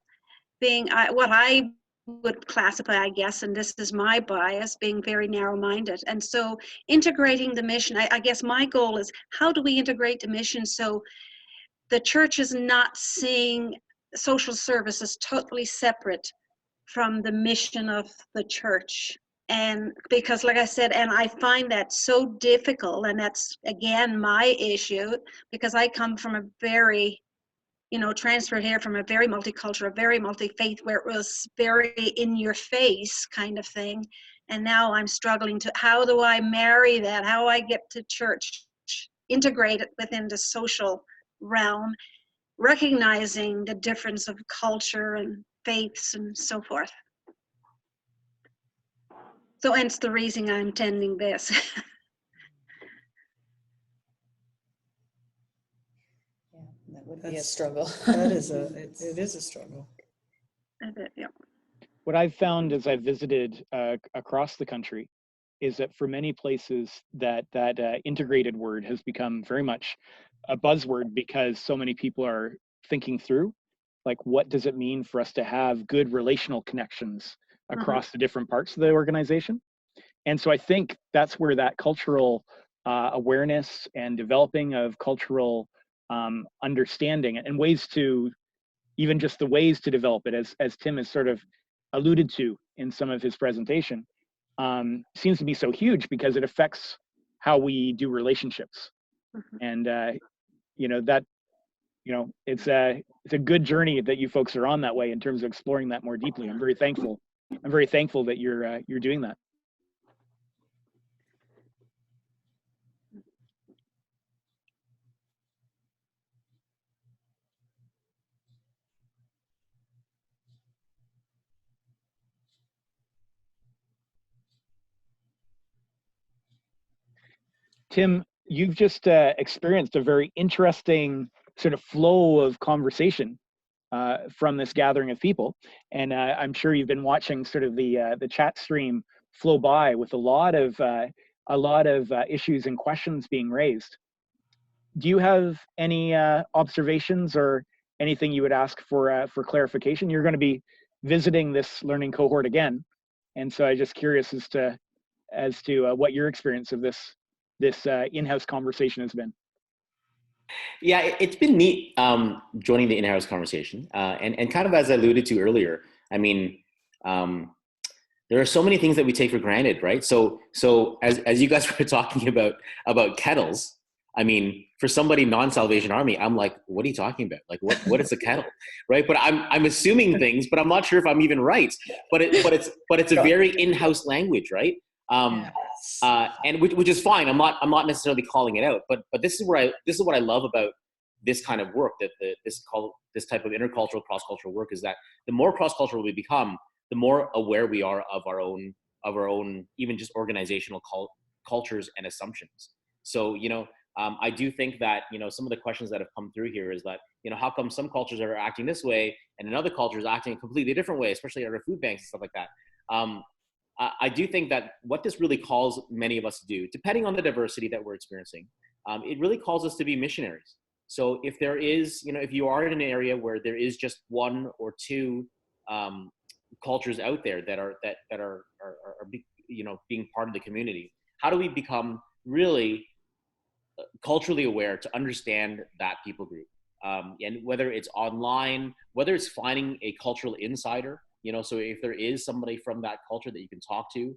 being what I would classify, I guess, and this is my bias, being very narrow-minded. And so integrating the mission, I guess my goal is, how do we integrate the mission so the church is not seeing social services totally separate from the mission of the church? And because, like I said, and I find that so difficult, and that's, again, my issue, because I come from a very, transferred here from a very multicultural, very multi-faith, where it was very in your face kind of thing. And now I'm struggling to, how do I marry that? How do I get to church, integrate it within the social realm, recognizing the difference of culture and faiths and so forth. So hence the reason I'm attending this. Yeah, that would be a struggle. That is it is a struggle. Yeah. What I've found as I've visited across the country is that for many places that integrated word has become very much a buzzword, because so many people are thinking through, like, what does it mean for us to have good relational connections across the different parts of the organization? And so I think that's where that cultural awareness and developing of cultural understanding and ways to, even just the ways to develop it, as Tim has sort of alluded to in some of his presentation, seems to be so huge, because it affects how we do relationships. And it's a good journey that you folks are on that way in terms of exploring that more deeply. I'm very thankful that you're doing that. Tim, you've just experienced a very interesting sort of flow of conversation from this gathering of people. And I'm sure you've been watching sort of the chat stream flow by with a lot of issues and questions being raised. Do you have any observations or anything you would ask for clarification? You're going to be visiting this learning cohort again, and so I'm just curious as to what your experience of this in-house conversation has been. Yeah, it's been neat joining the in-house conversation, and kind of as I alluded to earlier. I mean, there are so many things that we take for granted, right? So as you guys were talking about kettles, I mean, for somebody non-Salvation Army, I'm like, what are you talking about? Like, what is a kettle, right? But I'm assuming things, but I'm not sure if I'm even right. But it's a very in-house language, right? And which is fine. I'm not necessarily calling it out, but this is what I love about this kind of work, that this type of intercultural, cross-cultural work, is that the more cross-cultural we become, the more aware we are of our own even just organizational cultures and assumptions. So, I do think that, some of the questions that have come through here is that, how come some cultures are acting this way and another culture is acting a completely different way, especially at our food banks and stuff like that. I do think that what this really calls many of us to do, depending on the diversity that we're experiencing, it really calls us to be missionaries. So if there is, if you are in an area where there is just one or two cultures out there that are being part of the community, how do we become really culturally aware to understand that people group? And whether it's online, whether it's finding a cultural insider, so if there is somebody from that culture that you can talk to,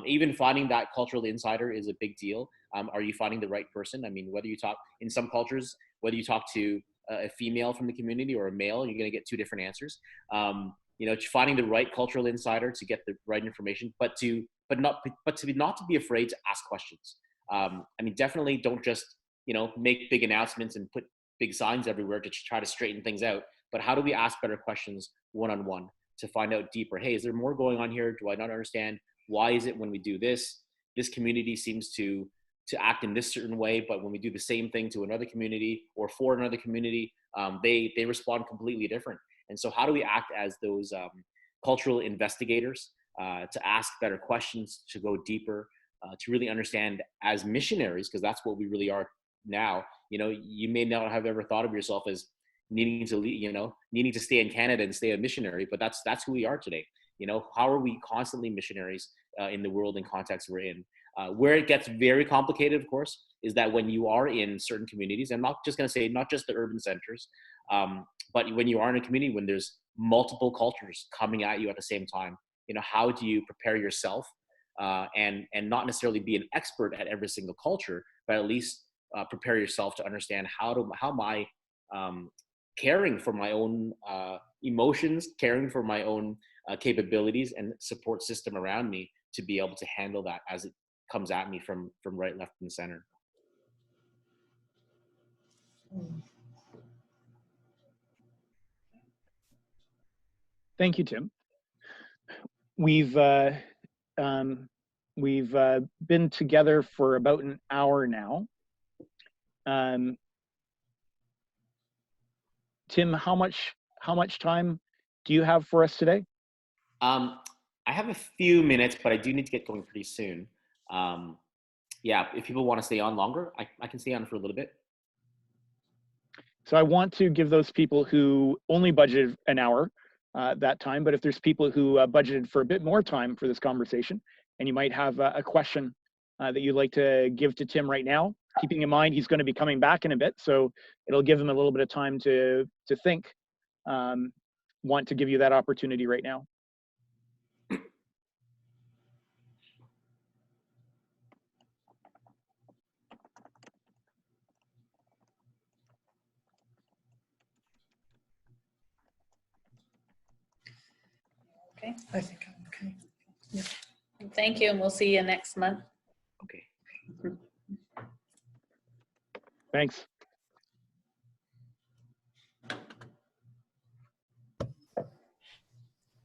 even finding that cultural insider is a big deal. Are you finding the right person? I mean, whether you talk in some cultures, whether you talk to a female from the community or a male, you're going to get two different answers. Finding the right cultural insider to get the right information, but to not to be afraid to ask questions. I mean, definitely don't just, make big announcements and put big signs everywhere to try to straighten things out. But how do we ask better questions one-on-one to find out deeper? Hey, is there more going on here? Do I not understand? Why is it when we do this community seems to act in this certain way, but when we do the same thing to another community or for another community, they respond completely different. And so how do we act as those cultural investigators to ask better questions, to go deeper, to really understand as missionaries, because that's what we really are now. You may not have ever thought of yourself as needing to stay in Canada and stay a missionary, but that's who we are today. How are we constantly missionaries in the world and context we're in? Where it gets very complicated, of course, is that when you are in certain communities, I'm not just going to say not just the urban centers, but when you are in a community, when there's multiple cultures coming at you at the same time, how do you prepare yourself and not necessarily be an expert at every single culture, but at least prepare yourself to understand how am I caring for my own emotions, caring for my own capabilities and support system around me to be able to handle that as it comes at me from right, left, and center. Thank you, Tim. We've been together for about an hour now. Tim, how much time do you have for us today? I have a few minutes, but I do need to get going pretty soon. Yeah, if people want to stay on longer, I can stay on for a little bit. So I want to give those people who only budgeted an hour that time, but if there's people who budgeted for a bit more time for this conversation, and you might have a question that you'd like to give to Tim right now, keeping in mind he's going to be coming back in a bit, so it'll give him a little bit of time to think. Want to give you that opportunity right now. Okay. I think I'm okay. Yeah. Thank you, and we'll see you next month. Okay. Thanks.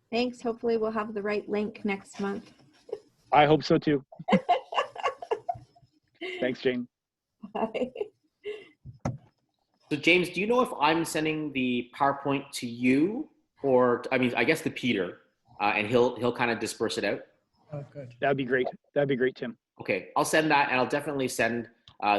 Thanks. Hopefully we'll have the right link next month. I hope so too. Thanks, Jane. Bye. So James, do you know if I'm sending the PowerPoint to you or, I mean, I guess to Peter, and he'll kind of disperse it out? Oh, good. That'd be great. That'd be great, Tim. Okay, I'll send that, and I'll definitely send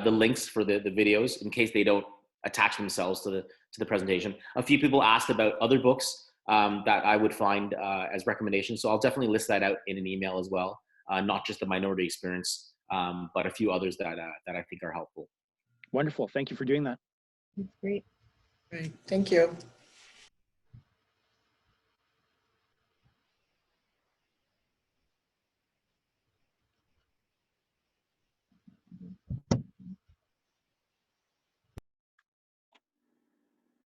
the links for the videos in case they don't attach themselves to the presentation. A few people asked about other books that I would find as recommendations, so I'll definitely list that out in an email as well. Not just the Minority Experience, but a few others that I think are helpful. Wonderful. Thank you for doing that. That's great. Great. Thank you.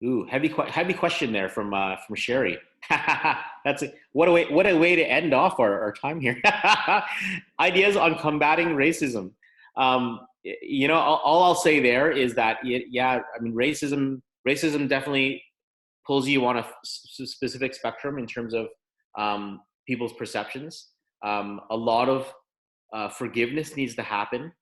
Ooh, heavy question there from Sherry. What a way to end off our time here. Ideas on combating racism. You know, all I'll say there is that yeah, I mean, racism definitely pulls you on a specific spectrum in terms of people's perceptions. A lot of forgiveness needs to happen.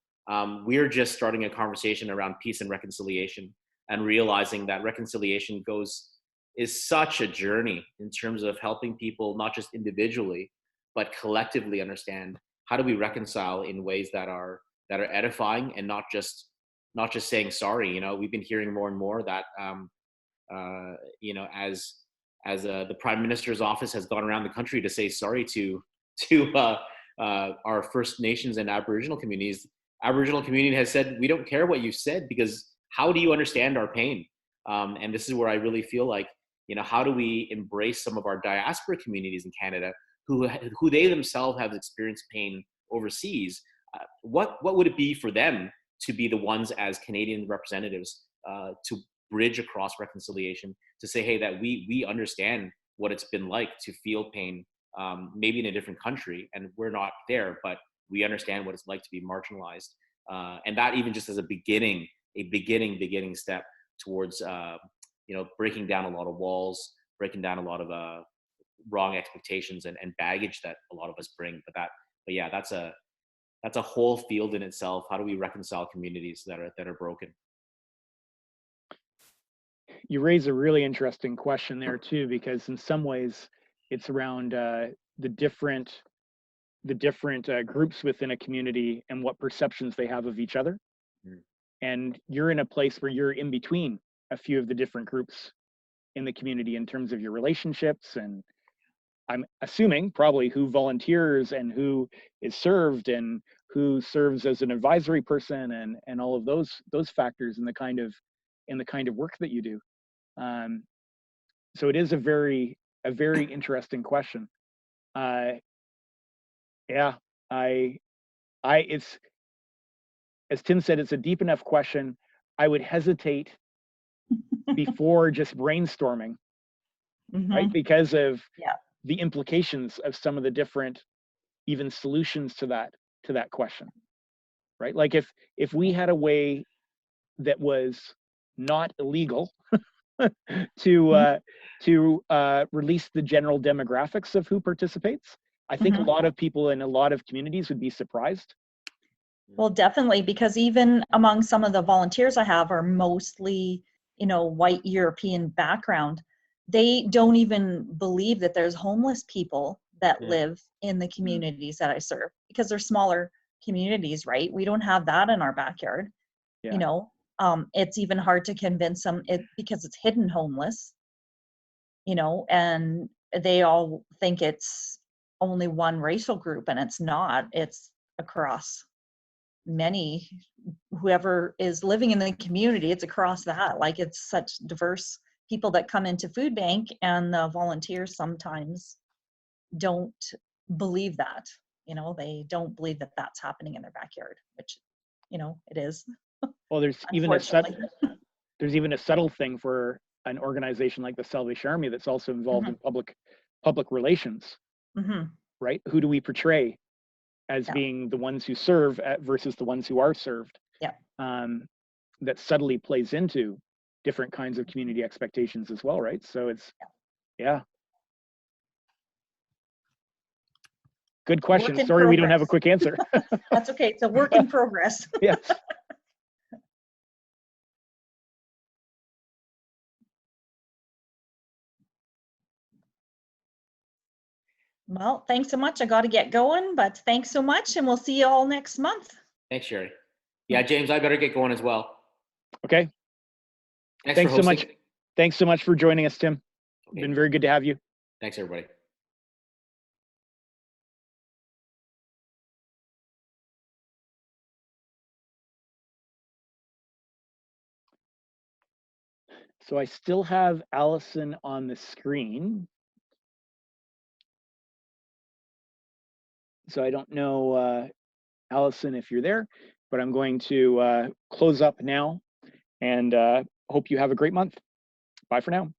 We're just starting a conversation around peace and reconciliation, and realizing that reconciliation is such a journey in terms of helping people, not just individually, but collectively understand how do we reconcile in ways that are edifying and not just saying sorry. You know, we've been hearing more and more that you know, as the Prime Minister's office has gone around the country to say sorry to our First Nations and Aboriginal communities, Aboriginal community has said, we don't care what you said, because how do you understand our pain? And this is where I really feel like, you know, how do we embrace some of our diaspora communities in Canada who they themselves have experienced pain overseas? What would it be for them to be the ones as Canadian representatives to bridge across reconciliation, to say, hey, that we understand what it's been like to feel pain, maybe in a different country, and we're not there, but we understand what it's like to be marginalized. And that even just as a beginning step towards, you know, breaking down a lot of walls, breaking down a lot of wrong expectations and baggage that a lot of us bring. But yeah, that's a whole field in itself. How do we reconcile communities that are broken? You raise a really interesting question there too, because in some ways it's around the different groups within a community and what perceptions they have of each other. And you're in a place where you're in between a few of the different groups in the community in terms of your relationships, and I'm assuming probably who volunteers and who is served and who serves as an advisory person, and all of those factors in the kind of work that you do. So it is a very interesting question. Yeah, it's, as Tim said, it's a deep enough question. I would hesitate before just brainstorming, right? Because of the implications of some of the different even solutions to that question, right? Like if we had a way that was not illegal to release the general demographics of who participates, I think a lot of people in a lot of communities would be surprised. Well, definitely, because even among some of the volunteers I have are mostly, you know, white European background. They don't even believe that there's homeless people that live in the communities that I serve, because they're smaller communities, right? We don't have that in our backyard. You know, it's even hard to convince them because it's hidden homeless, you know, and they all think it's only one racial group, and it's not. It's across many, whoever is living in the community, it's across that. Like, it's such diverse people that come into food bank, and the volunteers sometimes don't believe that, you know, they don't believe that that's happening in their backyard, which, you know, it is. Well, there's even a subtle thing for an organization like the Salvation Army that's also involved in public relations, right? Who do we portray as being the ones who serve versus the ones who are served? That subtly plays into different kinds of community expectations as well, right? So it's, good question. Sorry, we don't have a quick answer. That's okay. It's a work in progress. Yes. Well, thanks so much. I got to get going, but thanks so much, and we'll see you all next month. Thanks, Sherry. Yeah, James, I better get going as well. Okay. Thanks for so hosting. much. Thanks so much for joining us, Tim. Okay. Been very good to have you. Thanks, everybody. So I still have Allison on the screen. So I don't know, Allison, if you're there, but I'm going to close up now and hope you have a great month. Bye for now.